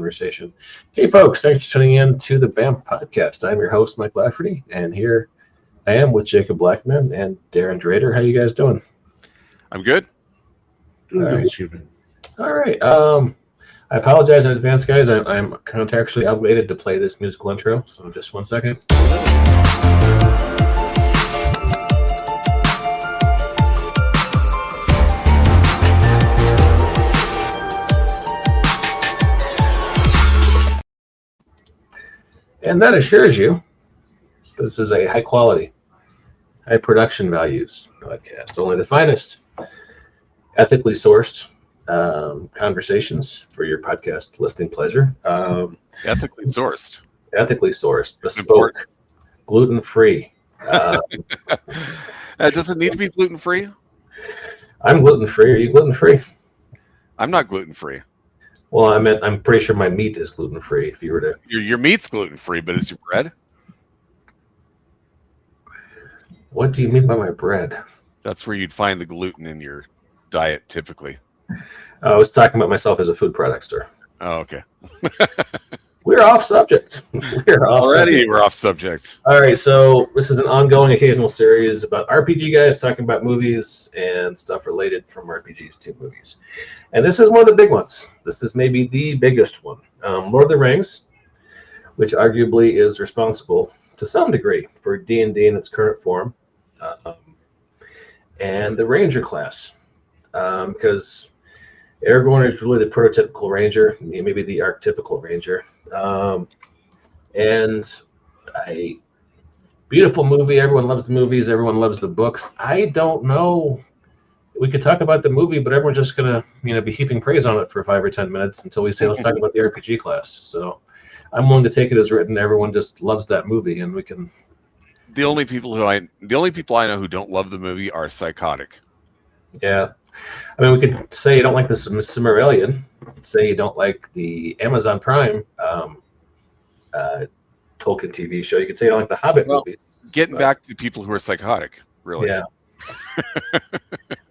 conversation. Hey, folks, thanks for tuning in to the BAM podcast. I'm your host, Mike Lafferty, and here I am with Jacob Blackman and Darren Drader. How you guys doing? I'm good. Doing good, Stephen. All right. I apologize in advance, guys. I'm contractually obligated to play this musical intro, so just 1 second. And that assures you this is a high quality, high production values podcast. Only the finest, ethically sourced conversations for your podcast listening pleasure. Ethically sourced. Ethically sourced, bespoke, gluten-free. Does it need to be gluten-free? I'm gluten-free. Are you gluten-free? I'm not gluten-free. Well, I'm pretty sure my meat is gluten-free. If you were to, your meat's gluten-free, but is your bread? What do you mean by my bread? That's where you'd find the gluten in your diet, typically. I was talking about myself as a food product, sir. Oh, okay. We're off subject. We're off subject. All right, so this is an ongoing occasional series about RPG guys talking about movies and stuff related from RPGs to movies. And this is one of the big ones. This is maybe the biggest one. Lord of the Rings, which arguably is responsible to some degree for D&D in its current form, and the Ranger class, because Aragorn is really the prototypical Ranger, maybe the archetypical Ranger. And a beautiful movie. Everyone loves the movies. Everyone loves the books. I don't know. We could talk about the movie, but everyone's just gonna, be heaping praise on it for 5 or 10 minutes until we say let's talk about the RPG class. So I'm willing to take it as written. Everyone just loves that movie, and we can. The only people I know who don't love the movie are psychotic. Yeah. I mean, we could say you don't like the Silmarillion. Say you don't like the Amazon Prime Tolkien TV show. You could say you don't like the Hobbit movies. Getting back to people who are psychotic, really. Yeah.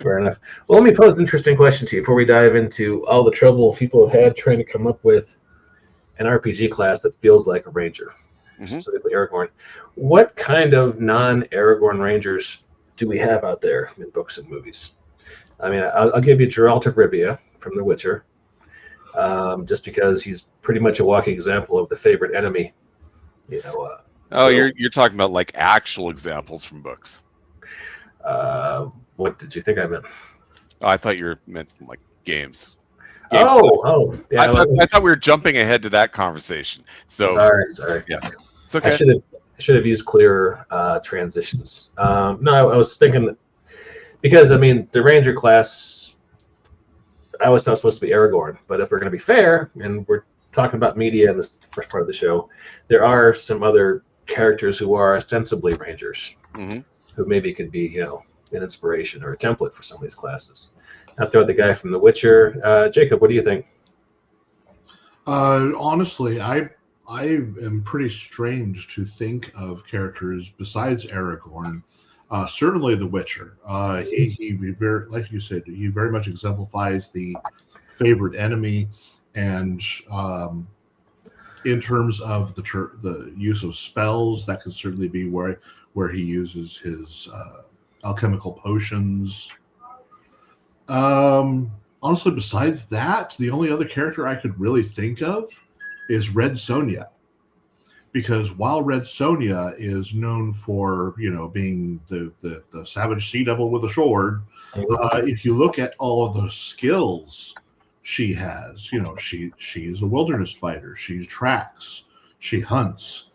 Fair enough. Well, let me pose an interesting question to you before we dive into all the trouble people have had trying to come up with an RPG class that feels like a Ranger, specifically Aragorn. What kind of non-Aragorn Rangers do we have out there in books and movies? I mean, I'll give you Geralt of Rivia from The Witcher, just because he's pretty much a walking example of the favorite enemy. You're talking about like actual examples from books. What did you think I meant? Oh, I thought you meant from like games. Yeah. I thought we were jumping ahead to that conversation. So sorry. Yeah, it's okay. I should have used clearer transitions. No, I was thinking that. Because, the Ranger class, I was not supposed to be Aragorn, but if we're going to be fair, and we're talking about media in this first part of the show, there are some other characters who are ostensibly Rangers, who maybe could be, an inspiration or a template for some of these classes. I'll throw the guy from The Witcher. Jacob, what do you think? Honestly, I am pretty strange to think of characters besides Aragorn. Certainly The Witcher. He very, like you said, he very much exemplifies the favorite enemy, and in terms of the use of spells, that could certainly be where he uses his alchemical potions. Honestly, besides that, the only other character I could really think of is Red Sonja. Because while Red Sonja is known for, being the savage sea devil with a sword, if you look at all of the skills she has, she's a wilderness fighter. She tracks. She hunts.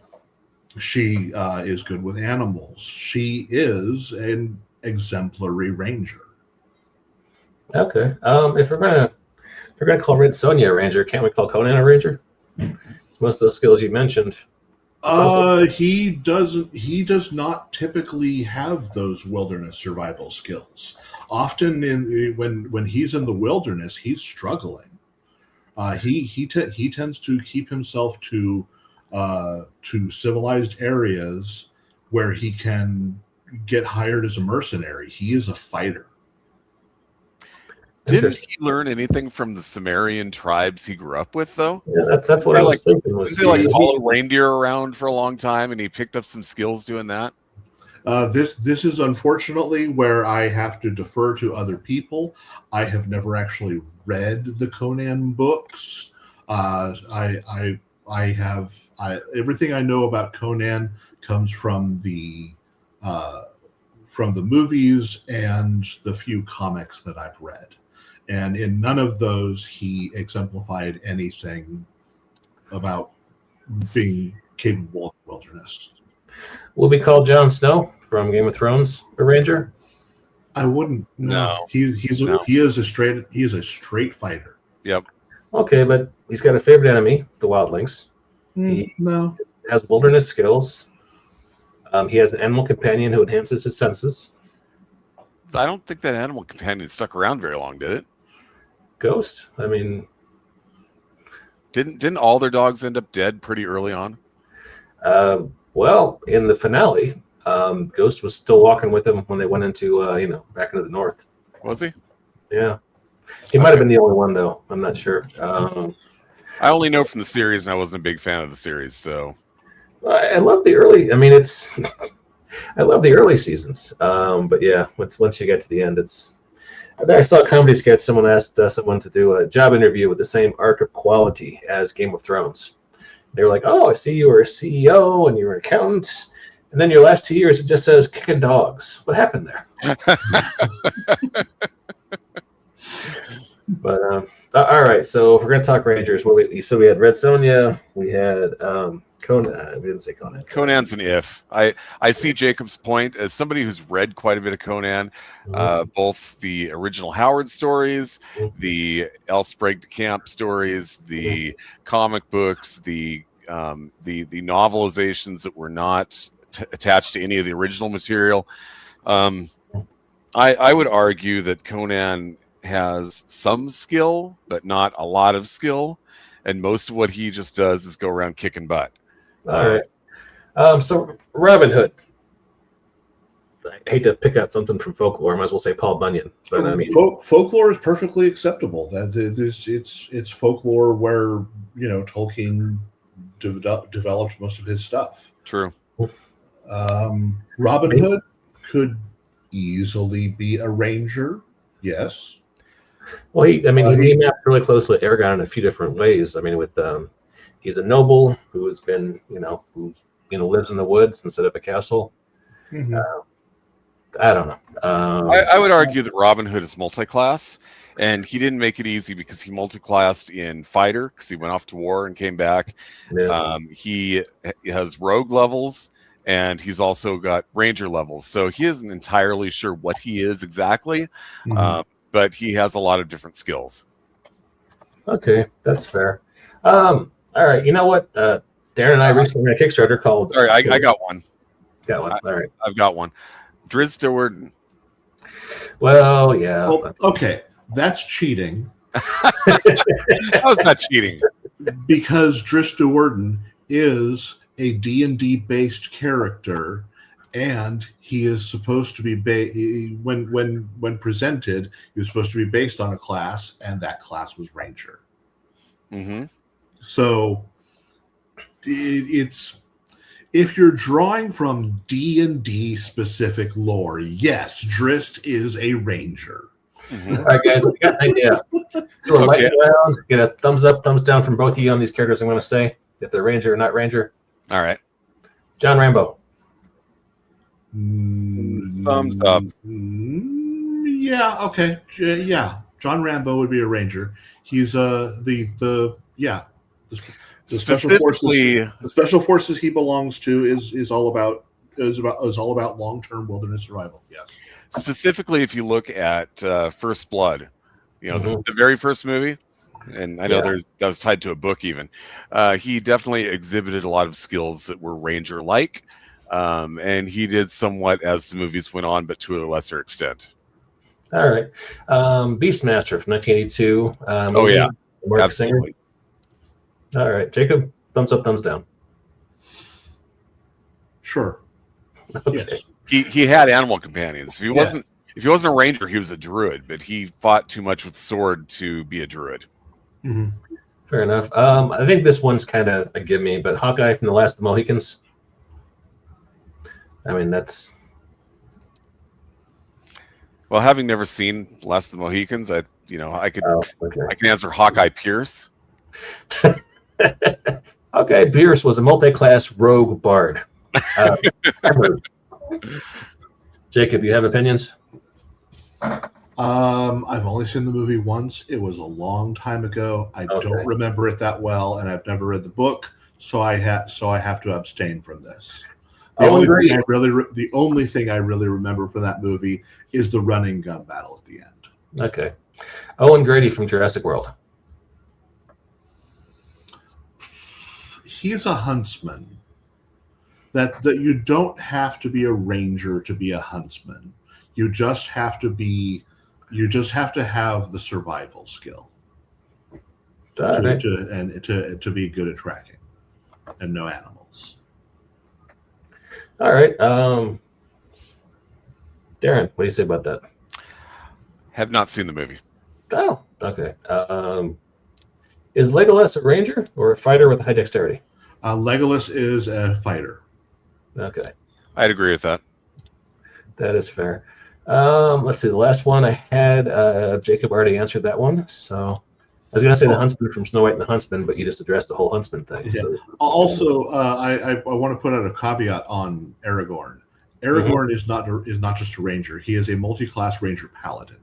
She is good with animals. She is an exemplary ranger. Okay. If we're gonna call Red Sonja a ranger, can't we call Conan a ranger? Most of those skills you mentioned. He does not typically have those wilderness survival skills. Often when he's in the wilderness, he's struggling. He tends to keep himself to civilized areas where he can get hired as a mercenary. He is a fighter. Didn't he learn anything from the Sumerian tribes he grew up with, though? Yeah, that's what I was thinking. Didn't they follow reindeer around for a long time, and he picked up some skills doing that? This is unfortunately where I have to defer to other people. I have never actually read the Conan books. Everything I know about Conan comes from the movies and the few comics that I've read, and in none of those he exemplified anything about being capable of the wilderness. Will we call Jon Snow from Game of Thrones a ranger? I wouldn't. No. He is a straight fighter. Yep. Okay, but he's got a favorite enemy, the wildlings. He No. has wilderness skills. He has an animal companion who enhances his senses. I don't think that animal companion stuck around very long, did it? Ghost? I mean, didn't all their dogs end up dead pretty early on? Well, in the finale, Ghost was still walking with him when they went into, back into the north. Was he? Yeah. He might have been the only one, though. I'm not sure. I only know from the series, and I wasn't a big fan of the series, so. I love the early. I mean, I love the early seasons. But yeah, once you get to the end, it's. I saw a comedy sketch. Someone asked someone to do a job interview with the same arc of quality as Game of Thrones. They were like, "Oh, I see you were a CEO and you were an accountant, and then your last 2 years it just says kicking dogs. What happened there?" But all right. So if we're gonna talk Rangers, so we had Red Sonja, we had Conan. We didn't say Conan. Conan's an if. I see Jacob's point as somebody who's read quite a bit of Conan, both the original Howard stories, the El Sprague de Camp stories, the comic books, the novelizations that were not attached to any of the original material. I would argue that Conan has some skill, but not a lot of skill, and most of what he just does is go around kicking butt. All right. So Robin Hood. I hate to pick out something from folklore. I might as well say Paul Bunyan. But I mean, folklore is perfectly acceptable. It's folklore where Tolkien developed most of his stuff. True. Robin Hood could easily be a ranger. Yes. Well, he mapped really closely with Aragon in a few different ways. I mean, with he's a noble who has been, who lives in the woods instead of a castle. Mm-hmm. I don't know. I would argue that Robin Hood is multi-class, and he didn't make it easy because he multi-classed in fighter because he went off to war and came back. Yeah. He has rogue levels, and he's also got ranger levels. So he isn't entirely sure what he is exactly, but he has a lot of different skills. Okay, that's fair. All right, you know what? Darren and I recently made a Kickstarter called. Sorry, I got one. Got one. All right, I've got one. Driz Stewart. Well, yeah. Well, okay, that's cheating. How's that cheating? Because Driz Stewart is a D&D based character, and he is supposed to be when presented, he was supposed to be based on a class, and that class was Ranger. Mm-hmm. So it's if you're drawing from D&D specific lore, yes, Drist is a Ranger. Mm-hmm. All right, guys, I got an idea. Do a lightning round. Get a thumbs up, thumbs down from both of you on these characters I'm going to say, if they're Ranger or not Ranger. All right. John Rambo. Thumbs up. Yeah, okay. Yeah, John Rambo would be a Ranger. He's the special forces he belongs to is all about long-term wilderness survival. Yes. Specifically, if you look at First Blood, the very first movie, and I know that was tied to a book even. He definitely exhibited a lot of skills that were Ranger-like, and he did somewhat as the movies went on, but to a lesser extent. All right. Beastmaster from 1982. Oh, yeah. Absolutely. All right. Jacob, thumbs up, thumbs down. Sure. Okay. Yes. He had animal companions. If he wasn't If he wasn't a ranger, he was a druid, but he fought too much with sword to be a druid. Mm-hmm. Fair enough. I think this one's kind of a gimme, but Hawkeye from The Last of the Mohicans. I mean, that's... Well, having never seen Last of the Mohicans, I can answer Hawkeye Pierce. Hawkeye Pierce was a multi-class rogue bard. Jacob, you have opinions? I've only seen the movie once. It was a long time ago. I don't remember it that well, and I've never read the book, so I have to abstain from this. The only thing I really remember from that movie is the running gun battle at the end. Okay. Owen Grady from Jurassic World. He's a huntsman. That you don't have to be a ranger to be a huntsman. You just have to have the survival skill to be good at tracking and know animals. All right. Darren, what do you say about that? Have not seen the movie. Oh, okay. Is Legolas a ranger or a fighter with high dexterity? Legolas is a fighter. Okay. I'd agree with that. That is fair. Let's see. The last one I had, Jacob already answered that one. So I was going to say the huntsman from Snow White and the Huntsman, but you just addressed the whole huntsman thing. Yeah. So. Also, I want to put out a caveat on Aragorn. Aragorn is not just a ranger. He is a multi-class ranger paladin.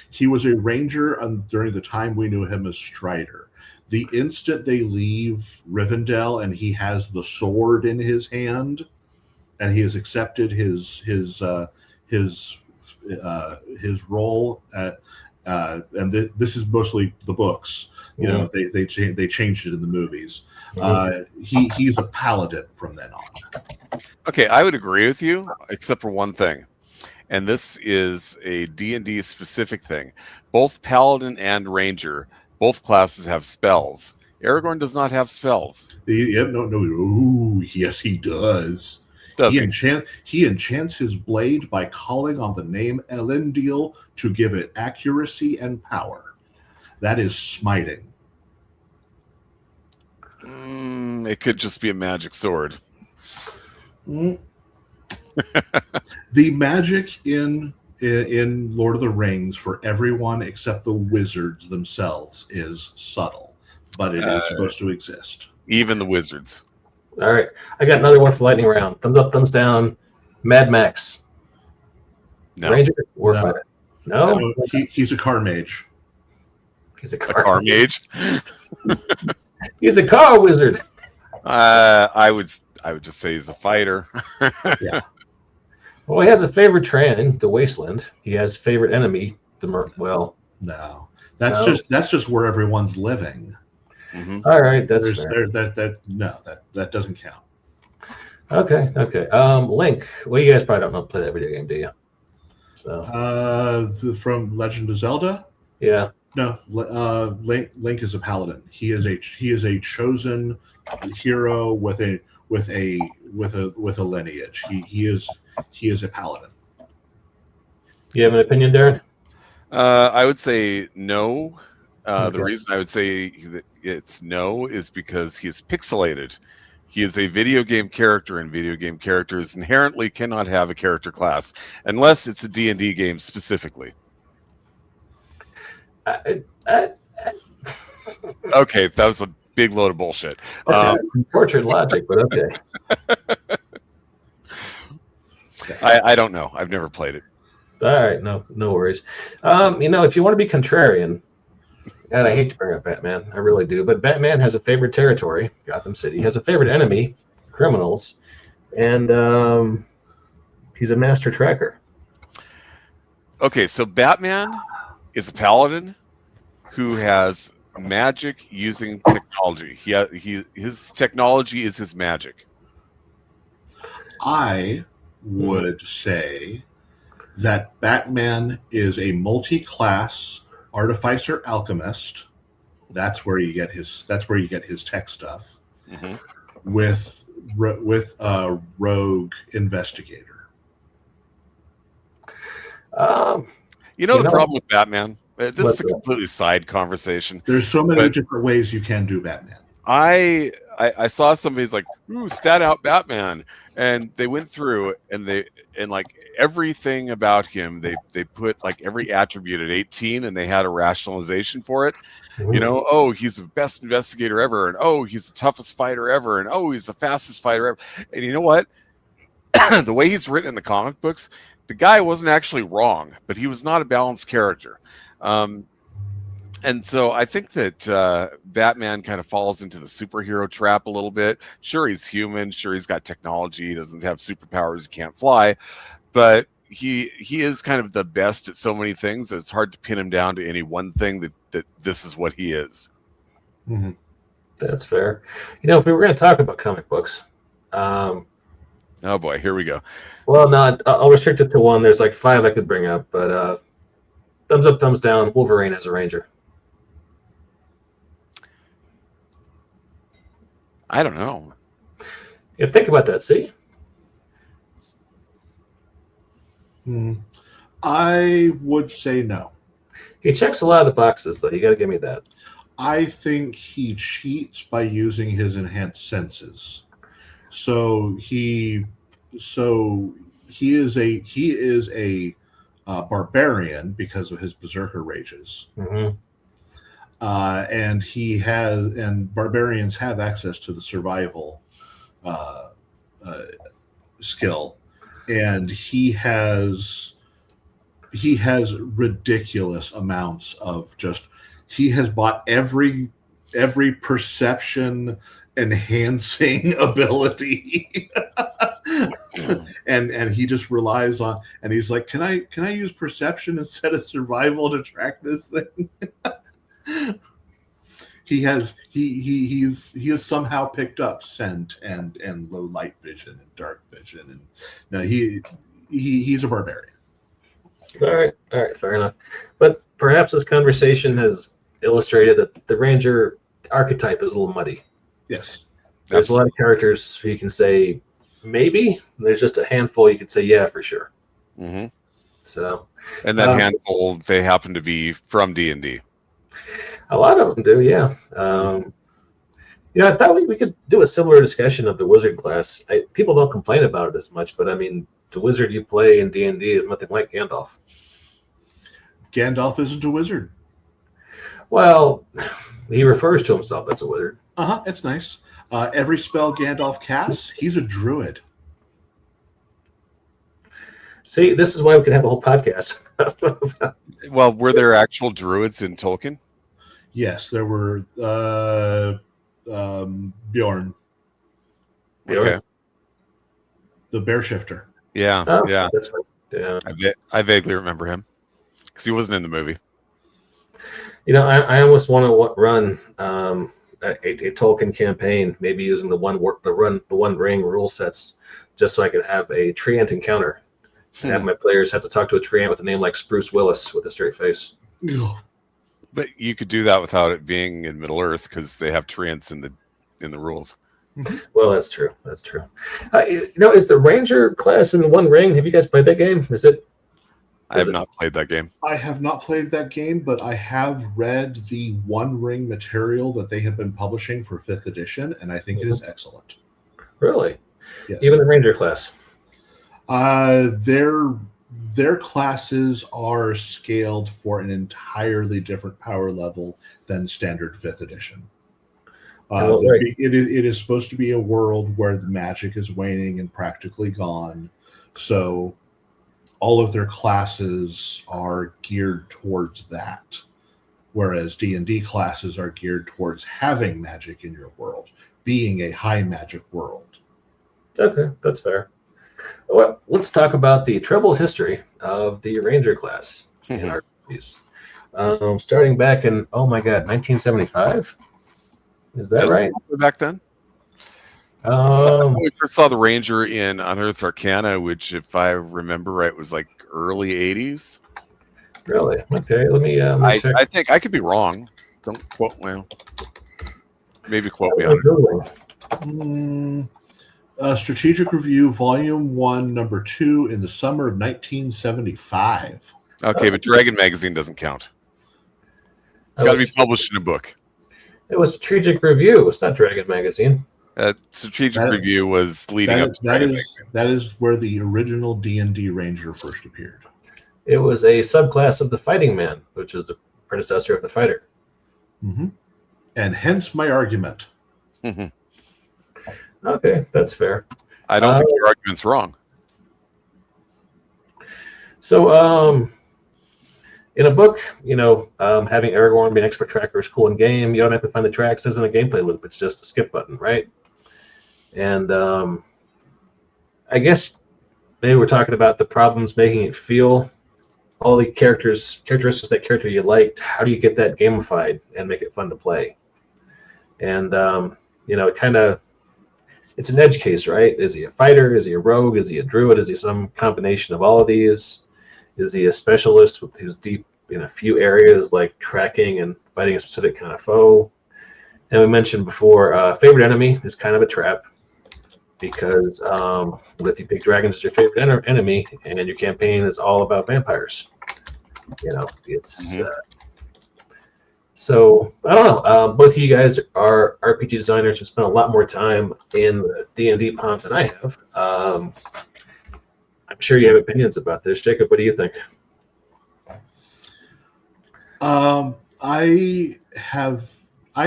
He was a ranger during the time we knew him as Strider. The instant they leave Rivendell and he has the sword in his hand, and he has accepted his role and this is mostly the books. You know, they changed it in the movies. He's a paladin from then on. Okay, I would agree with you, except for one thing, and this is a D&D specific thing. Both paladin and ranger, both classes have spells. Aragorn does not have spells. No. Ooh, yes, he does. He enchants his blade by calling on the name Elendil to give it accuracy and power. That is smiting. It could just be a magic sword. The magic in Lord of the Rings for everyone except the wizards themselves is subtle, but it is supposed to exist. Even the wizards. All right. I got another one for lightning round. Thumbs up, thumbs down. Mad Max. No. Ranger or fighter? No? He's a car mage. He's A car mage? He's a car wizard. I would just say he's a fighter. Yeah. Well, he has a favorite terrain, the wasteland. He has favorite enemy, No. That's just where everyone's living. Mm-hmm. All right, that's fair. That doesn't count. Okay. Link. Well, you guys probably don't know play that video game, do you? So. From Legend of Zelda. Yeah. No. Link is a paladin. He is a chosen hero with a lineage. He is a paladin. You have an opinion, Darren? I would say no. The reason I would say that it's no is because he is pixelated. He is a video game character, and video game characters inherently cannot have a character class unless it's a D&D game specifically. Okay, that was a big load of bullshit. Tortured logic, but okay. I don't know. I've never played it. All right, no worries. If you want to be contrarian, God, I hate to bring up Batman. I really do. But Batman has a favorite territory, Gotham City. He has a favorite enemy, criminals. And he's a master tracker. Okay, so Batman is a paladin who has magic using technology. His technology is his magic. I would say that Batman is a multi-class artificer alchemist. That's where you get his tech stuff. Mm-hmm. With a rogue investigator. The problem with Batman. This is a that? completely side conversation. There's so many different ways you can do Batman. I saw somebody's like, "Ooh, stat out Batman," and they went through and like everything about him. They put like every attribute at 18, and they had a rationalization for it. Mm-hmm. Oh, he's the best investigator ever, and oh, he's the toughest fighter ever, and oh, he's the fastest fighter ever. And you know what? The way he's written in the comic books, the guy wasn't actually wrong, but he was not a balanced character. And so I think that Batman kind of falls into the superhero trap a little bit. Sure, he's human. Sure, he's got technology. He doesn't have superpowers. He can't fly. But he is kind of the best at so many things that it's hard to pin him down to any one thing that this is what he is. Mm-hmm. That's fair. If we were going to talk about comic books. Oh, boy. Here we go. Well, no, I'll restrict it to one. There's like 5 I could bring up. But thumbs up, thumbs down, Wolverine as a Ranger. I don't know. Think about that. See? I would say no. He checks a lot of the boxes, though. You got to give me that. I think he cheats by using his enhanced senses. So he is a barbarian because of his berserker rages. Mm-hmm. And barbarians have access to the survival skill, and he has ridiculous amounts of he has bought every perception enhancing ability. and he just relies on, and he's like, can I use perception instead of survival to track this thing? He has somehow picked up scent and low light vision and dark vision, and no, he's a barbarian. All right, fair enough. But perhaps this conversation has illustrated that the Ranger archetype is a little muddy. Yes, there's a lot of characters who you can say maybe. There's just a handful you could say yeah for sure. Mm-hmm. So, and that handful, they happen to be from D&D. A lot of them do, yeah. I thought we could do a similar discussion of the wizard class. People don't complain about it as much, but I mean, the wizard you play in D&D is nothing like Gandalf. Gandalf isn't a wizard. Well, he refers to himself as a wizard. It's nice. Every spell Gandalf casts, he's a druid. See, this is why we could have a whole podcast. Well, were there actual druids in Tolkien? Yes, there were Bjorn. Okay. The bear shifter. Yeah, yeah. That's right. Yeah. I vaguely remember him because he wasn't in the movie. I almost want to run a Tolkien campaign, maybe using the one ring rule sets, just so I could have a treant encounter. And have my players have to talk to a treant with a name like Spruce Willis with a straight face. But you could do that without it being in Middle Earth because they have treants in the rules. Well, that's true. That's true. Is the Ranger class in One Ring? Have you guys played that game? I have not played that game. I have not played that game, but I have read the One Ring material that they have been publishing for 5th edition, and I think it is excellent. Really? Yes. Even the Ranger class? Their classes are scaled for an entirely different power level than standard 5th edition. It is supposed to be a world where the magic is waning and practically gone. So all of their classes are geared towards that. Whereas D&D classes are geared towards having magic in your world, being a high magic world. Okay, that's fair. Well, let's talk about the troubled history of the Ranger class in RPGs. Starting back in, 1975? Is that right? Back then? We first saw the Ranger in Unearthed Arcana, which, if I remember right, was like early 80s. Really? Okay, let me check. I think I could be wrong. Don't quote me. Maybe quote me on it. Strategic Review, Volume 1, Number 2, in the summer of 1975. Okay, but Dragon Magazine doesn't count. It's got to be published in a book. It was Strategic Review. It's not Dragon Magazine. Strategic Review was leading up to Dragon Magazine. That is where the original D&D Ranger first appeared. It was a subclass of the Fighting Man, which is the predecessor of the Fighter. Mm-hmm. And hence my argument. Okay, that's fair. I don't think your argument's wrong. So, in a book, having Aragorn be an expert tracker is cool in game. You don't have to find the tracks. It isn't a gameplay loop. It's just a skip button, right? And I guess maybe we're talking about the problems making it feel all the characteristics that character you liked. How do you get that gamified and make it fun to play? And it's an edge case, right? Is he a fighter? Is he a rogue? Is he a druid? Is he some combination of all of these? Is he a specialist who's deep in a few areas like tracking and fighting a specific kind of foe? And we mentioned before, favorite enemy is kind of a trap because if you pick dragons as your favorite enemy and your campaign is all about vampires, it's... So, I don't know. Both of you guys are RPG designers who spent a lot more time in the D&D pond than I have. I'm sure you have opinions about this. Jacob, what do you think? I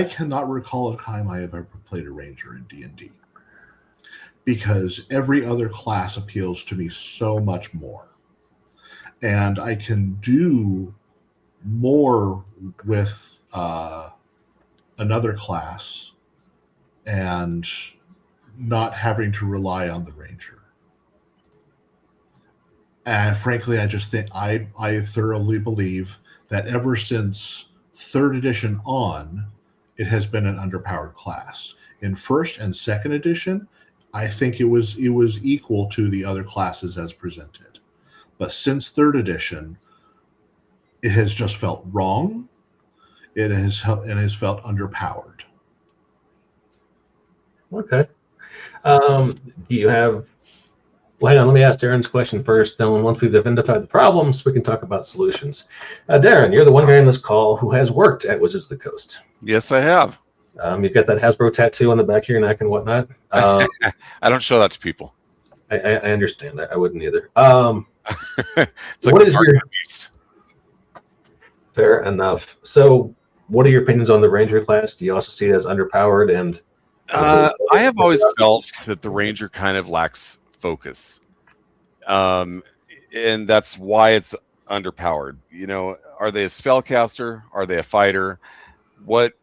cannot recall a time I have ever played a ranger in D&D because every other class appeals to me so much more. And I can do more with another class and not having to rely on the ranger. And frankly, I just think I thoroughly believe that ever since 3rd edition on, it has been an underpowered class. In 1st and 2nd edition, I think it was equal to the other classes as presented. But since 3rd edition, it has just felt wrong. It has felt underpowered. Okay. Do you have... Well, hang on. Let me ask Darren's question first. Then once we've identified the problems, we can talk about solutions. Darren, you're the one guy in this call who has worked at Wizards of the Coast. Yes, I have. You've got that Hasbro tattoo on the back of your neck and whatnot. I don't show that to people. I understand that. I wouldn't either. It's like what is your... beast. Fair enough. So what are your opinions on the Ranger class? Do you also see it as underpowered? And I have always felt that the Ranger kind of lacks focus. And that's why it's underpowered. Are they a spellcaster? Are they a fighter? What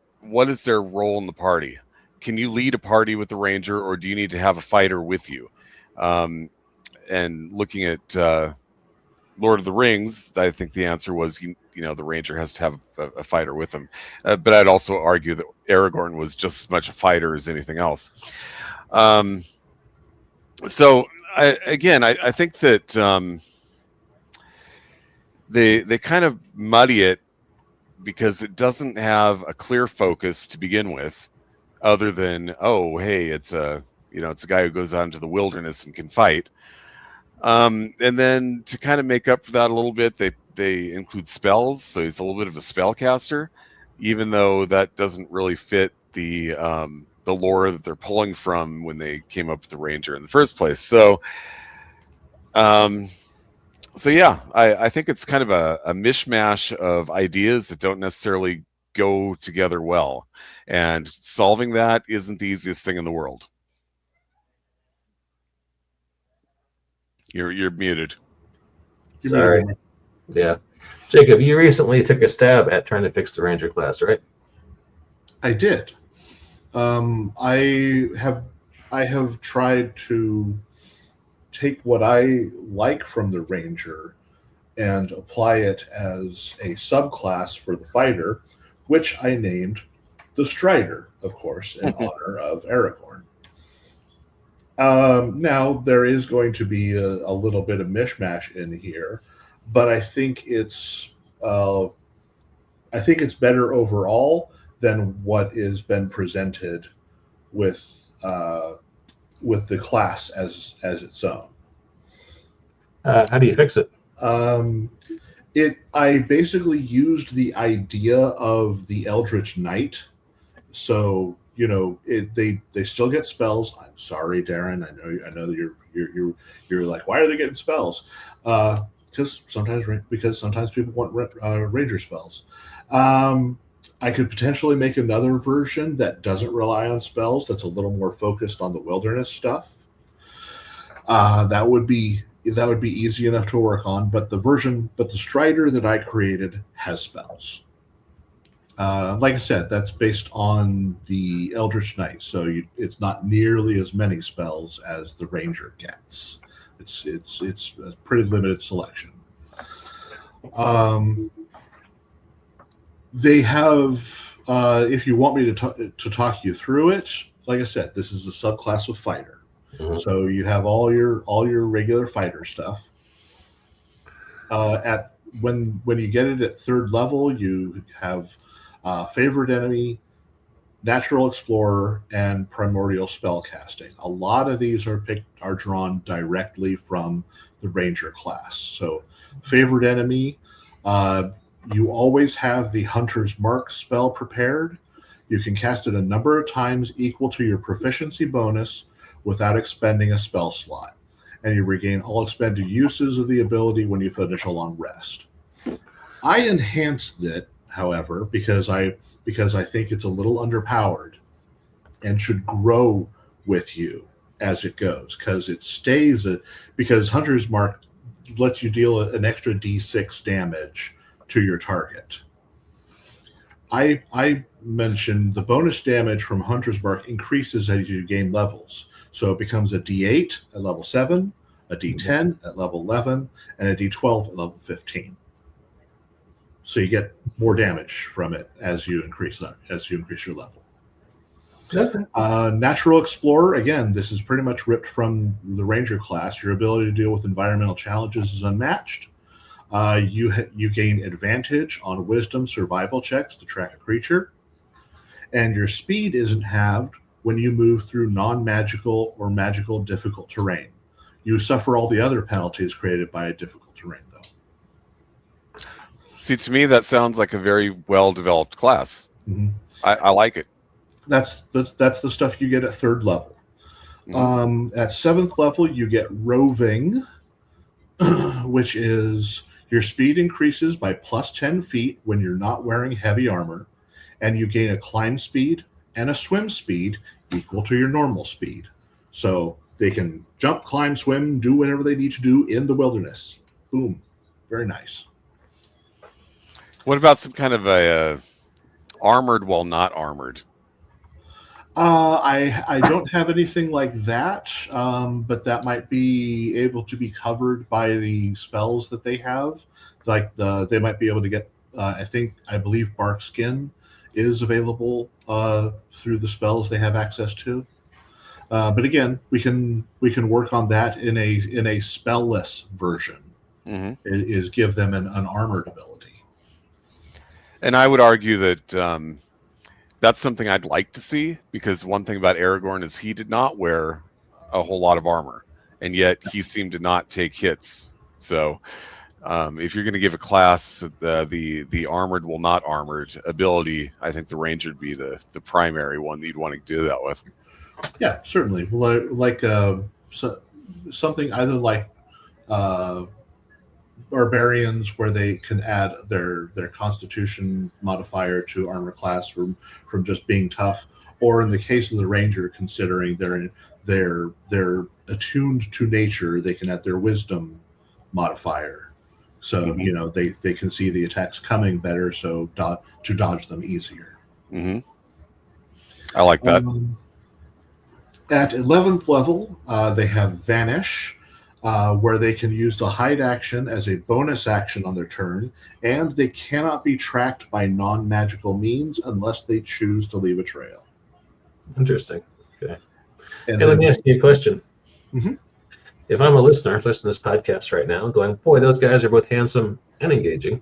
is their role in the party? Can you lead a party with the Ranger, or do you need to have a fighter with you? And looking at Lord of the Rings, I think the answer was, the Ranger has to have a fighter with him. But I'd also argue that Aragorn was just as much a fighter as anything else. So I think that they kind of muddy it because it doesn't have a clear focus to begin with, other than, oh, hey, it's a guy who goes out into the wilderness and can fight. And then to kind of make up for that a little bit, they include spells, so he's a little bit of a spellcaster, even though that doesn't really fit the lore that they're pulling from when they came up with the Ranger in the first place. So yeah, I think it's kind of a mishmash of ideas that don't necessarily go together well, and solving that isn't the easiest thing in the world. You're muted. Sorry. Yeah. Jacob, you recently took a stab at trying to fix the Ranger class, right? I did. I have tried to take what I like from the Ranger and apply it as a subclass for the fighter, which I named the Strider, of course, in honor of Aragorn. Now, there is going to be a little bit of mishmash in here, but I think it's better overall than what has been presented with the class as its own. How do you fix it? I basically used the idea of the Eldritch Knight. So, they still get spells. I'm sorry, Darren. I know that you're like, why are they getting spells? Because sometimes people want ranger spells. I could potentially make another version that doesn't rely on spells, that's a little more focused on the wilderness stuff. That would be easy enough to work on. But the Strider that I created has spells. Like I said, that's based on the Eldritch Knight, so it's not nearly as many spells as the Ranger gets. It's a pretty limited selection. They have, if you want me to talk you through it, like I said, this is a subclass of fighter. Mm-hmm. So you have all your regular fighter stuff. When you get it at 3rd level, you have favorite enemy, natural explorer, and primordial spell casting. A lot of these are drawn directly from the ranger class. So favorite enemy, you always have the Hunter's Mark spell prepared. You can cast it a number of times equal to your proficiency bonus without expending a spell slot, and you regain all expended uses of the ability when you finish a long rest. I enhanced it, however, because I think it's a little underpowered and should grow with you as it goes, because Hunter's Mark lets you deal an extra D6 damage to your target. I mentioned the bonus damage from Hunter's Mark increases as you gain levels. So it becomes a D8 at level 7, a D10 at level 11, and a D12 at level 15. So you get more damage from it as you increase your level. Okay. Natural Explorer, again, this is pretty much ripped from the Ranger class. Your ability to deal with environmental challenges is unmatched. You gain advantage on Wisdom survival checks to track a creature, and your speed isn't halved when you move through non-magical or magical difficult terrain. You suffer all the other penalties created by a difficult terrain, though. See, to me, that sounds like a very well-developed class. Mm-hmm. I like it. That's the stuff you get at 3rd level. Mm-hmm. At 7th level, you get Roving, which is your speed increases by plus 10 feet when you're not wearing heavy armor, and you gain a climb speed and a swim speed equal to your normal speed. So they can jump, climb, swim, do whatever they need to do in the wilderness. Boom. Very nice. What about some kind of a armored while not armored? I don't have anything like that, but that might be able to be covered by the spells that they have. Like they might be able to get, I believe Bark Skin is available through the spells they have access to. But again, we can work on that in a spell-less version. Mm-hmm. Is give them an armored ability. And I would argue that that's something I'd like to see, because one thing about Aragorn is he did not wear a whole lot of armor, and yet he seemed to not take hits. So if you're going to give a class the armored will not armored ability, I think the Ranger would be the primary one that you'd want to do that with. Yeah, certainly. Like something either like Barbarians, where they can add their Constitution modifier to armor class from just being tough, or in the case of the Ranger, considering they're attuned to nature, they can add their Wisdom modifier. So mm-hmm. they can see the attacks coming better, so to dodge them easier. Mm-hmm. I like that. At 11th level, they have Vanish, where they can use the hide action as a bonus action on their turn, and they cannot be tracked by non-magical means unless they choose to leave a trail. Interesting. Okay. Let me ask you a question. Mm-hmm. If I'm a listener listening to this podcast right now going, boy, those guys are both handsome and engaging,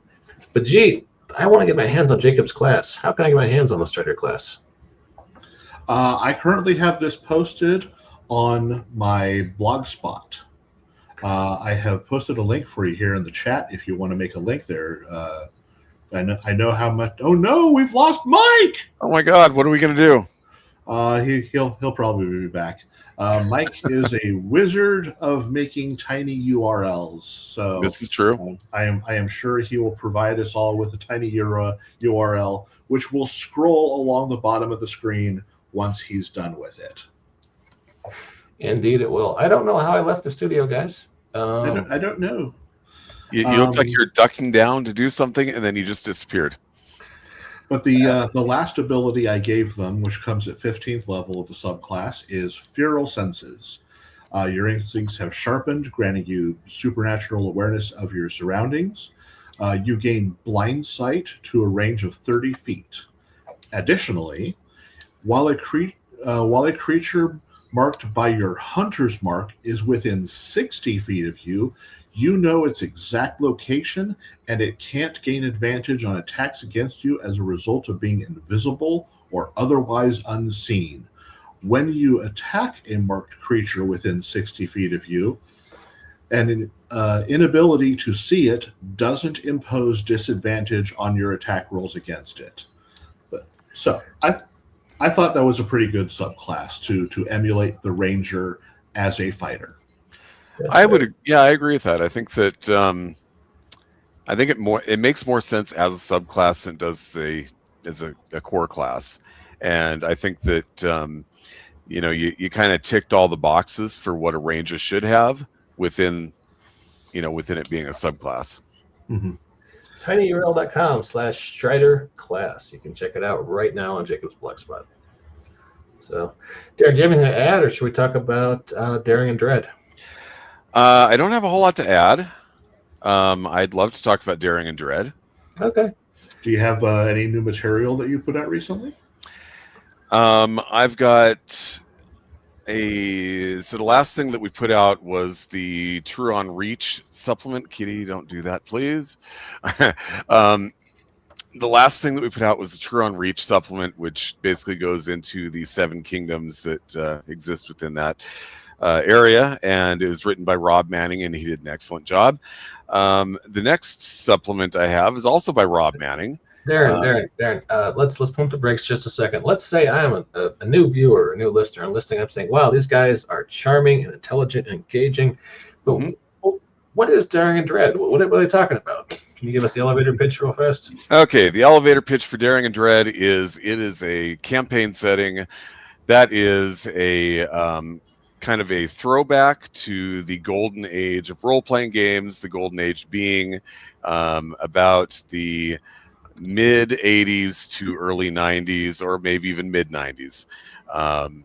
but gee, I want to get my hands on Jacob's class. How can I get my hands on the Strider class? I currently have this posted on my blogspot. I have posted a link for you here in the chat if you want to make a link there. I know how much. Oh no, we've lost Mike. Oh my God, what are we gonna do? He'll probably be back. Mike is a wizard of making tiny URLs. So This is true. I am sure he will provide us all with a tiny URL, which will scroll along the bottom of the screen once he's done with it. Indeed, it will. I don't know how I left the studio, guys. I don't know. You look like you're ducking down to do something, and then you just disappeared. But the last ability I gave them, which comes at 15th level of the subclass, is Feral Senses. Your instincts have sharpened, granting you supernatural awareness of your surroundings. You gain blind sight to a range of 30 feet. Additionally, while a creature marked by your hunter's mark is within 60 feet of you, you know its exact location, and it can't gain advantage on attacks against you as a result of being invisible or otherwise unseen. When you attack a marked creature within 60 feet of you, an inability to see it doesn't impose disadvantage on your attack rolls against it. So I thought that was a pretty good subclass to emulate the ranger as a fighter. I agree with that. I think that it makes more sense as a subclass than it does as a core class, and I think that you kind of ticked all the boxes for what a ranger should have within it being a subclass. Mm-hmm. tinyurl.com/Strider class. You can check it out right now on Jacob's blogspot. So, Darren, do you have anything to add, or should we talk about Daring and Dread? I don't have a whole lot to add. I'd love to talk about Daring and Dread. Okay. Do you have any new material that you put out recently? I've got so the last thing that we put out was the Truon Reach supplement. Kitty, don't do that, please. The last thing that we put out was the Truon Reach supplement, which basically goes into the 7 kingdoms that exist within that area, and it was written by Rob Manning, and he did an excellent job. The next supplement I have is also by Rob Manning. Darren, let's pump the brakes just a second. Let's say I'm a new viewer, a new listener. I'm listening up saying, wow, these guys are charming and intelligent and engaging. But what is Daring and Dread? What are they talking about? Can you give us the elevator pitch real fast? Okay, the elevator pitch for Daring and Dread is a campaign setting that is a kind of a throwback to the golden age of role-playing games, the golden age being about the mid 80s to early 90s, or maybe even mid 90s. And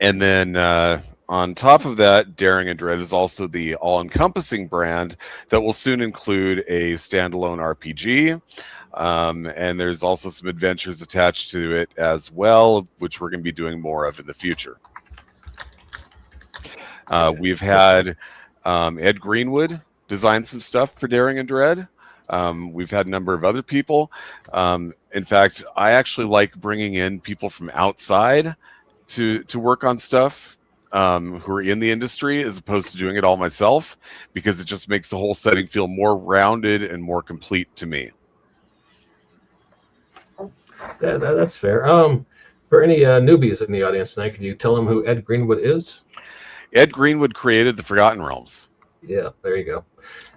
then on top of that, Daring and Dread is also the all-encompassing brand that will soon include a standalone RPG. And there's also some adventures attached to it as well, which we're going to be doing more of in the future. We've had Ed Greenwood design some stuff for Daring and Dread. We've had a number of other people. In fact, I actually like bringing in people from outside to work on stuff who are in the industry, as opposed to doing it all myself, because it just makes the whole setting feel more rounded and more complete to me. Yeah, that's fair. For any newbies in the audience tonight, can you tell them who Ed Greenwood is? Ed Greenwood created the Forgotten Realms. Yeah, there you go.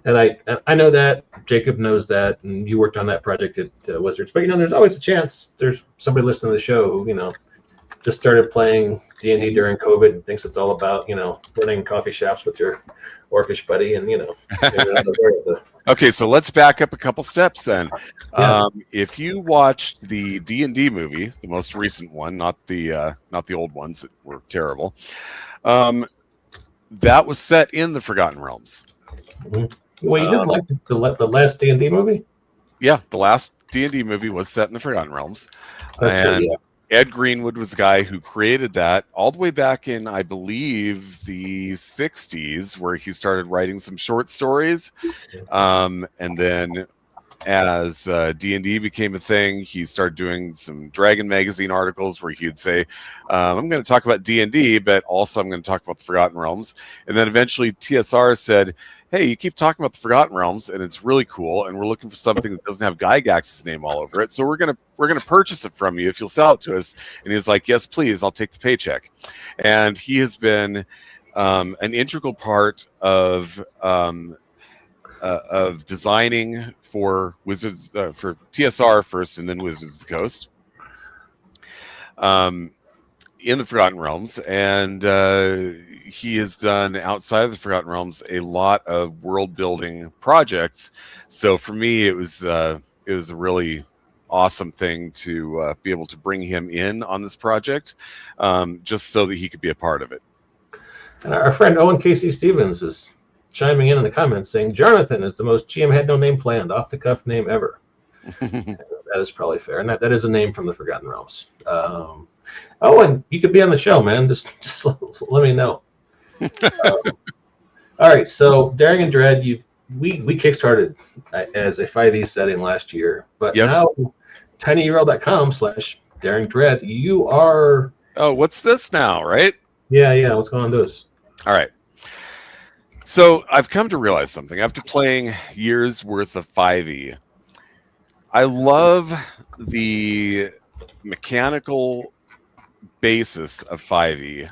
And I know that, Jacob knows that, and you worked on that project at Wizards. But, there's always a chance there's somebody listening to the show who, just started playing D&D during COVID and thinks it's all about, running coffee shops with your orcish buddy and, Okay, so let's back up a couple steps then. Yeah. If you watched the D&D movie, the most recent one, not the old ones that were terrible, that was set in the Forgotten Realms. Mm-hmm. Well, you did like the last D&D movie? Yeah, the last D&D movie was set in the Forgotten Realms. That's true, yeah. Ed Greenwood was the guy who created that all the way back in, I believe, the 60s, where he started writing some short stories. And then as D&D became a thing, he started doing some Dragon Magazine articles where he'd say, I'm going to talk about D&D, but also I'm going to talk about the Forgotten Realms. And then eventually TSR said, hey, you keep talking about the Forgotten Realms, and it's really cool, and we're looking for something that doesn't have Gygax's name all over it, so we're gonna purchase it from you if you'll sell it to us. And he was like, yes, please, I'll take the paycheck. And he has been an integral part of designing for Wizards, for TSR first, and then Wizards of the Coast, in the Forgotten Realms. And he has done, outside of the Forgotten Realms, a lot of world building projects. So for me, it was a really awesome thing to be able to bring him in on this project, just so that he could be a part of it. And our friend Owen Casey Stevens is chiming in the comments saying Jonathan is the most GM had no name planned, off the cuff name ever. That is probably fair, and that is a name from the Forgotten Realms. Owen, you could be on the show, man. Just let me know. All right, so Daring and Dread, we kickstarted as a 5e setting last year, but now tinyurl.com/daringdread, you are. Oh, what's this now, right? Yeah. What's going on with this? All right. So I've come to realize something after playing years worth of 5e. I love the mechanical basis of 5e,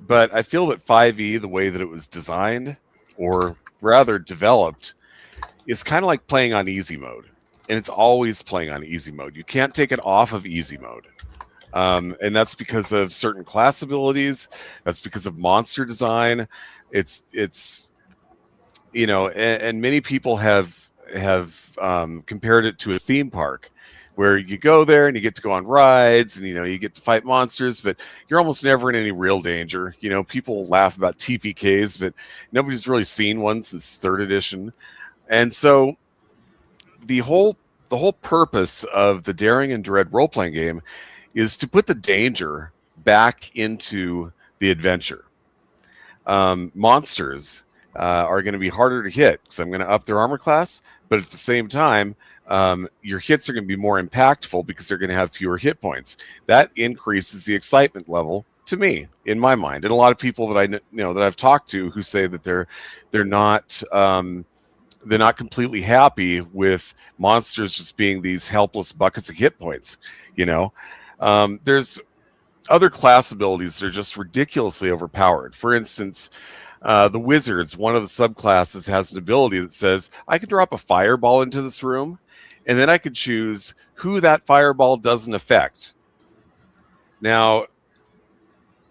but I feel that 5e, the way that it was designed, or rather developed, is kind of like playing on easy mode. And it's always playing on easy mode. You can't take it off of easy mode. And that's because of certain class abilities. That's because of monster design. It's you know, and many people have compared it to a theme park, where you go there and you get to go on rides and, you know, you get to fight monsters, but you're almost never in any real danger. You know, people laugh about TPKs, but nobody's really seen one since 3rd edition. And so the whole purpose of the Daring and Dread role-playing game is to put the danger back into the adventure. Monsters are going to be harder to hit because I'm going to up their armor class, but at the same time, your hits are going to be more impactful because they're going to have fewer hit points. That increases the excitement level, to me, in my mind. And a lot of people that I know that I've talked to who say that they're not completely happy with monsters just being these helpless buckets of hit points. You know, there's other class abilities that are just ridiculously overpowered. For instance, the Wizards, one of the subclasses, has an ability that says, I can drop a fireball into this room, and then I could choose who that fireball doesn't affect. Now,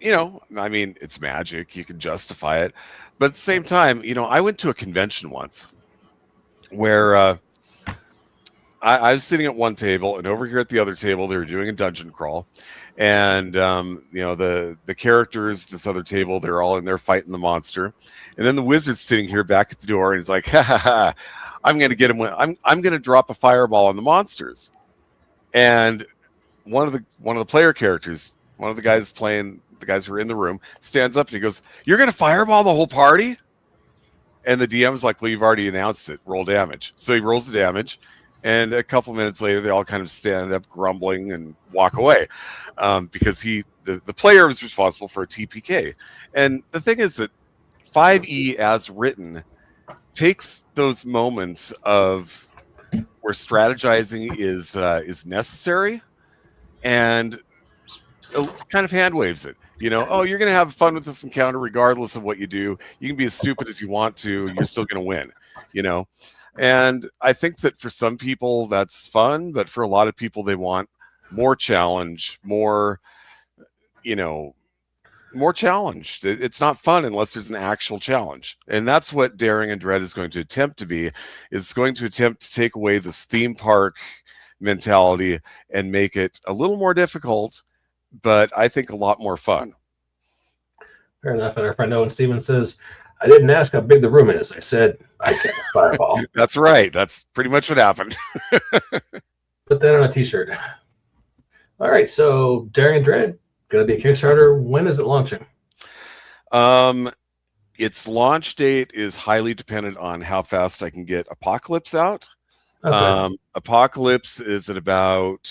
you know, I mean, it's magic. You can justify it. But at the same time, you know, I went to a convention once where I was sitting at one table, and over here at the other table, they were doing a dungeon crawl. And, you know, the characters, this other table, they're all in there fighting the monster. And then the wizard's sitting here back at the door, and he's like, ha, ha, ha, I'm going to get him. I'm going to drop a fireball on the monsters. And one of the player characters, one of the guys playing, the guys who are in the room, stands up and he goes, you're going to fireball the whole party? And the DM's like, well, you've already announced it. Roll damage. So he rolls the damage. And a couple minutes later, they all kind of stand up grumbling and walk away, because the player was responsible for a TPK. And the thing is that 5e as written takes those moments of where strategizing is necessary and kind of hand waves it. You know, oh, you're going to have fun with this encounter regardless of what you do. You can be as stupid as you want to. You're still going to win, you know. And I think that for some people that's fun, but for a lot of people, they want more challenge, more challenge. It's not fun unless there's an actual challenge. And that's what Daring and Dread is going to attempt to be, is going to attempt to take away this theme park mentality and make it a little more difficult, but I think a lot more fun. Fair enough. And our friend Owen Stevens says, I didn't ask how big the room is. I said, I cast fireball. That's right. That's pretty much what happened. Put that on a t-shirt. All right. So Daring and Dread, going to be a Kickstarter. When is it launching? Its launch date is highly dependent on how fast I can get Apocalypse out. Okay. Apocalypse is at about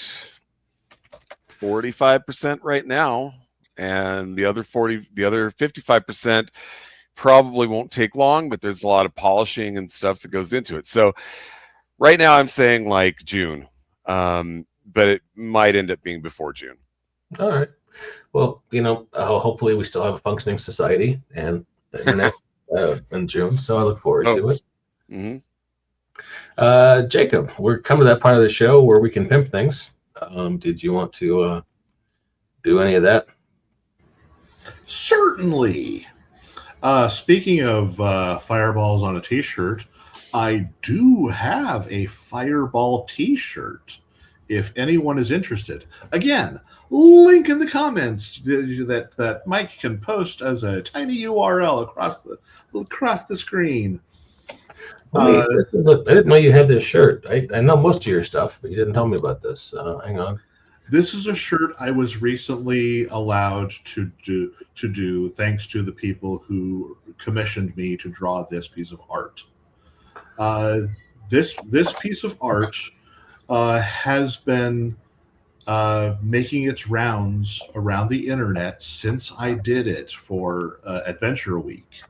45% right now, and the other 55% probably won't take long, but there's a lot of polishing and stuff that goes into it. So right now I'm saying like June, but it might end up being before June. All right. Well, hopefully we still have a functioning society and the internet in June, so I look forward to it. Mm-hmm. Jacob, we're coming to that part of the show where we can pimp things. Did you want to do any of that? Certainly. Speaking of fireballs on a t-shirt, I do have a fireball t-shirt if anyone is interested. Again, link in the comments that Mike can post as a tiny URL across the screen. I didn't know you had this shirt. I know most of your stuff, but you didn't tell me about this. Hang on. This is a shirt I was recently allowed to do thanks to the people who commissioned me to draw this piece of art. This piece of art has been making its rounds around the internet since I did it for Adventure Week.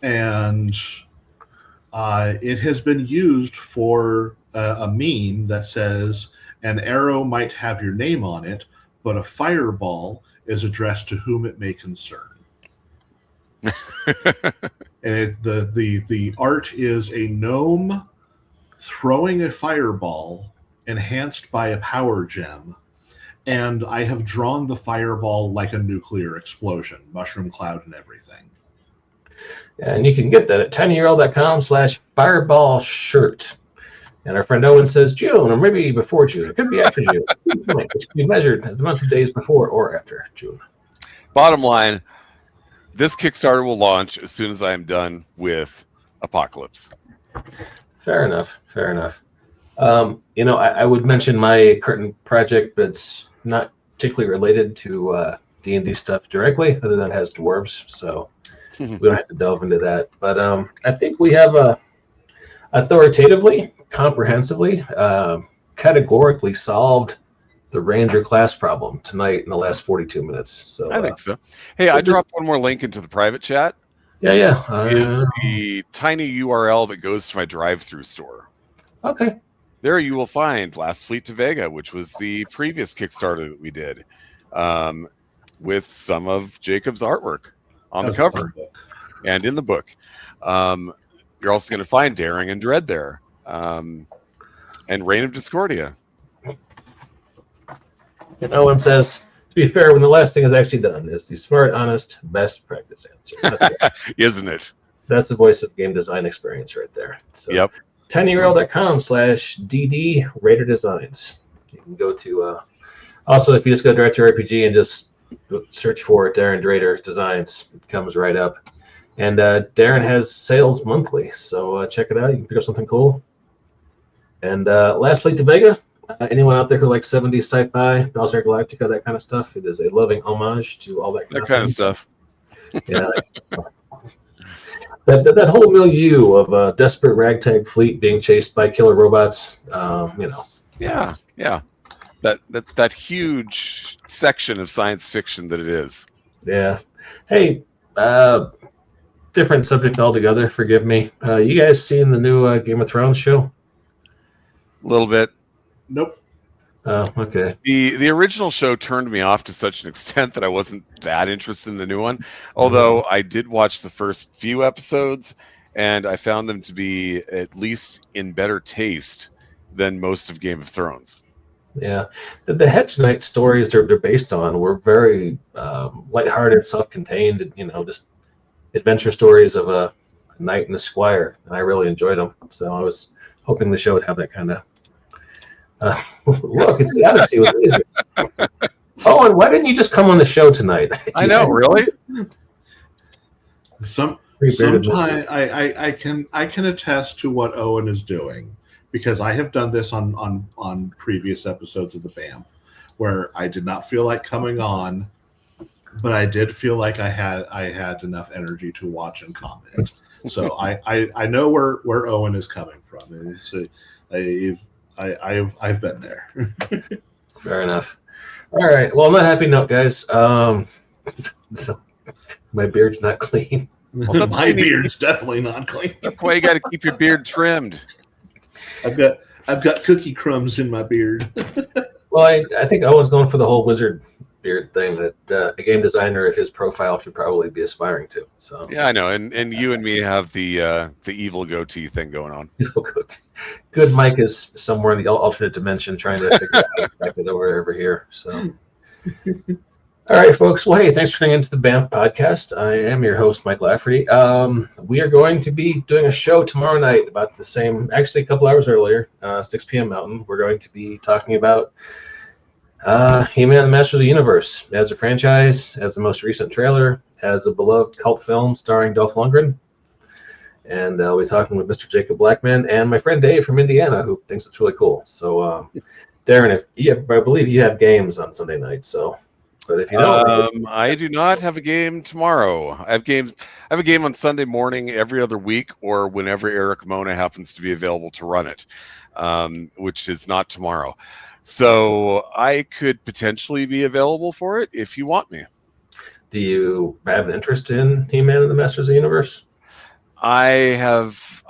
And it has been used for a meme that says, an arrow might have your name on it, but a fireball is addressed to whom it may concern. And the art is a gnome throwing a fireball enhanced by a power gem, and I have drawn the fireball like a nuclear explosion, mushroom cloud and everything. And you can get that at tinyurl.com/fireball shirt. And our friend Owen says June, or maybe before June. It could be after June. It could be measured as the amount of days before or after June. Bottom line, this Kickstarter will launch as soon as I am done with Apocalypse. Fair enough. I would mention my current project, but it's not particularly related to D&D stuff directly, other than it has dwarves, so we don't have to delve into that. But I think we have authoritatively, comprehensively, categorically solved the Ranger class problem tonight in the last 42 minutes. So I think so. Hey, I dropped one more link into the private chat. Yeah. Is the tiny URL that goes to my drive-through store. Okay. There you will find Last Fleet to Vega, which was the previous Kickstarter that we did, with some of Jacob's artwork on the cover and in the book. You're also going to find Daring and Dread there, and Reign of Discordia. And Owen says, to be fair, when the last thing is actually done, is the smart, honest, best practice answer. Isn't it? That's the voice of game design experience right there. So, yep. tinyurl.com/DD Raider Designs. You can go to, also, if you just go direct to RPG and just search for Darren Drader Designs, it comes right up. And Darren has sales monthly, so check it out. You can pick up something cool. And Last Fleet to Vega, anyone out there who likes 70s sci-fi, Battlestar Galactica, that kind of stuff, it is a loving homage to all that kind of stuff. Yeah. that whole milieu of a desperate ragtag fleet being chased by killer robots, Yeah. That huge section of science fiction that it is. Yeah. Hey, different subject altogether, forgive me. You guys seen the new Game of Thrones show? A little bit. Nope. Oh, okay. The original show turned me off to such an extent that I wasn't that interested in the new one. Although I did watch the first few episodes, and I found them to be at least in better taste than most of Game of Thrones. Yeah. The Hedge Knight stories they're based on were very lighthearted, self-contained, just adventure stories of a knight and a squire, and I really enjoyed them. So I was hoping the show would have that kind of look. It's the Odyssey with lasers. Oh, and why didn't you just come on the show tonight? I know, really. Sometimes I can attest to what Owen is doing, because I have done this on previous episodes of the BAMF, where I did not feel like coming on, but I did feel like I had enough energy to watch and comment. So I know where Owen is coming from. I've been there. Fair enough. All right. Well, on that happy note, guys. So my beard's not clean. Well, My beard's definitely not clean. That's why you got to keep your beard trimmed. I've got cookie crumbs in my beard. Well, I think Owen's going for the whole wizard beard thing that a game designer of his profile should probably be aspiring to. So Yeah, I know. And you and me have the evil goatee thing going on. good. Mike is somewhere in the alternate dimension trying to figure out how to crack it over here. So. All right, folks. Well, hey, thanks for tuning into the BAMF podcast. I am your host, Mike Lafferty. We are going to be doing a show tomorrow night about the same, actually a couple hours earlier, 6 p.m. Mountain. We're going to be talking about He-Man and the Masters of the Universe as a franchise, as the most recent trailer, as a beloved cult film starring Dolph Lundgren. And I'll be talking with Mr. Jacob Blackman and my friend Dave from Indiana, who thinks it's really cool. So, Darren, I believe you have games on Sunday night, so... But if you don't, I do not have a game tomorrow. I have a game on Sunday morning every other week, or whenever Eric Mona happens to be available to run it, which is not tomorrow. So I could potentially be available for it if you want me. Do you have an interest in He-Man and the Masters of the Universe? I have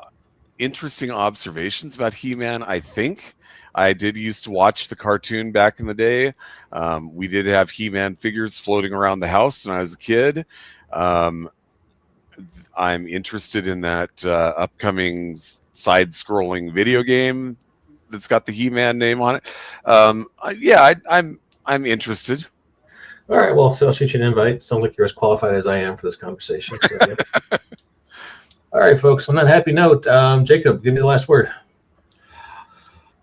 interesting observations about He-Man, I think. I did used to watch the cartoon back in the day. We did have He-Man figures floating around the house when I was a kid. I'm interested in that upcoming side-scrolling video game that's got the He-Man name on it. I'm interested. All right, well, so I'll shoot you an invite. Sounds like you're as qualified as I am for this conversation. So, yeah. All right, folks, on that happy note, Jacob, give me the last word.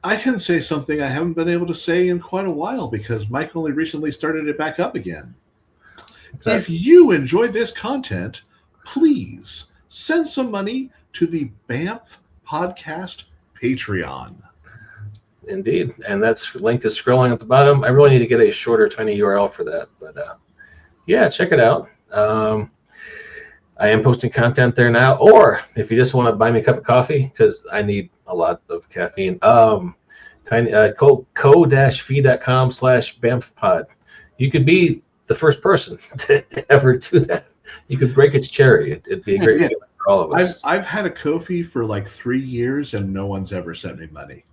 I can say something I haven't been able to say in quite a while because Mike only recently started it back up again. Exactly. If you enjoyed this content, please send some money to the BAMF Podcast Patreon. Indeed, and that link is scrolling at the bottom. I really need to get a shorter, tiny URL for that, but yeah, check it out. I am posting content there now, or if you just want to buy me a cup of coffee, because I need a lot of caffeine, co-fi.com/BAMFpod. You could be the first person to ever do that. You could break its cherry. It'd be a great feeling for all of us. I've had a Ko-fi for like 3 years, and no one's ever sent me money.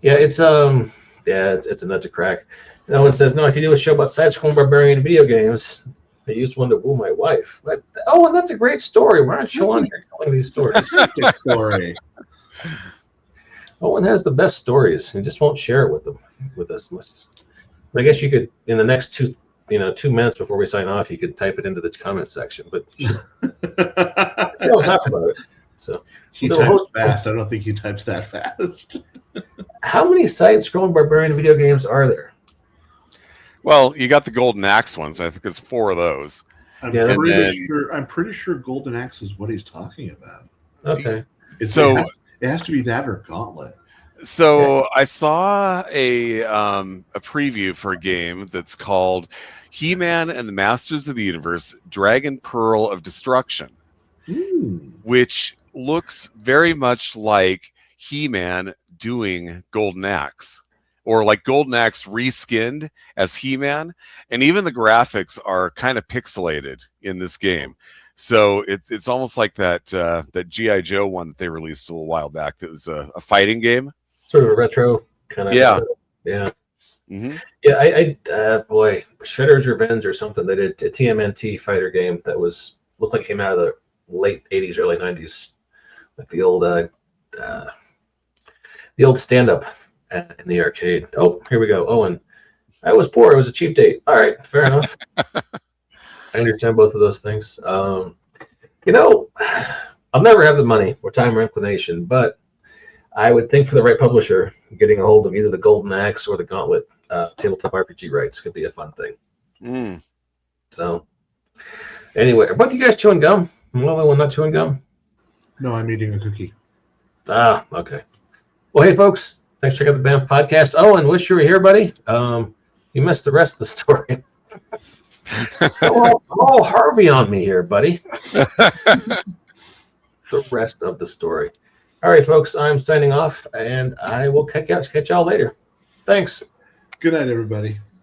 Yeah, it's a nut to crack. No one says, no, if you do a show about side-scrolling barbarian video games, I used one to woo my wife. But, and that's a great story. Why aren't you on here telling these stories? Fantastic story. Owen has the best stories. He just won't share it with us. I guess you could, in the next 2 minutes before we sign off, you could type it into the comment section. But we don't talk about it. So he types fast. I don't think he types that fast. How many side-scrolling barbarian video games are there? Well, you got the Golden Axe ones. I think there's 4 of those. I'm pretty sure Golden Axe is what he's talking about. Okay. It has to be that or Gauntlet. So I saw a preview for a game that's called He-Man and the Masters of the Universe: Dragon Pearl of Destruction, which looks very much like He-Man doing Golden Axe, or like Golden Axe reskinned as He-Man, and even the graphics are kind of pixelated in this game. So it's almost like that G.I. Joe one that they released a little while back that was a fighting game. Sort of a retro kind of. Yeah. Yeah. Mm-hmm. Yeah, I Shredder's Revenge or something. They did a TMNT fighter game that looked like it came out of the late 80s, early 90s. Like the old stand-up in the arcade. Oh, here we go. Owen, I was poor. It was a cheap date. All right, fair enough. I understand both of those things. I'll never have the money or time or inclination, but I would think for the right publisher, getting a hold of either the Golden Axe or the Gauntlet tabletop RPG rights could be a fun thing. So, anyway, are both you guys chewing gum? I'm the only one not chewing gum? No, I'm eating a cookie. Ah, okay. Well, hey, folks, thanks for checking out the BAMF podcast. Oh, and wish you were here, buddy. You missed the rest of the story. Oh, Harvey on me here, buddy. The rest of the story. All right, folks, I'm signing off, and I will catch y'all later. Thanks. Good night, everybody.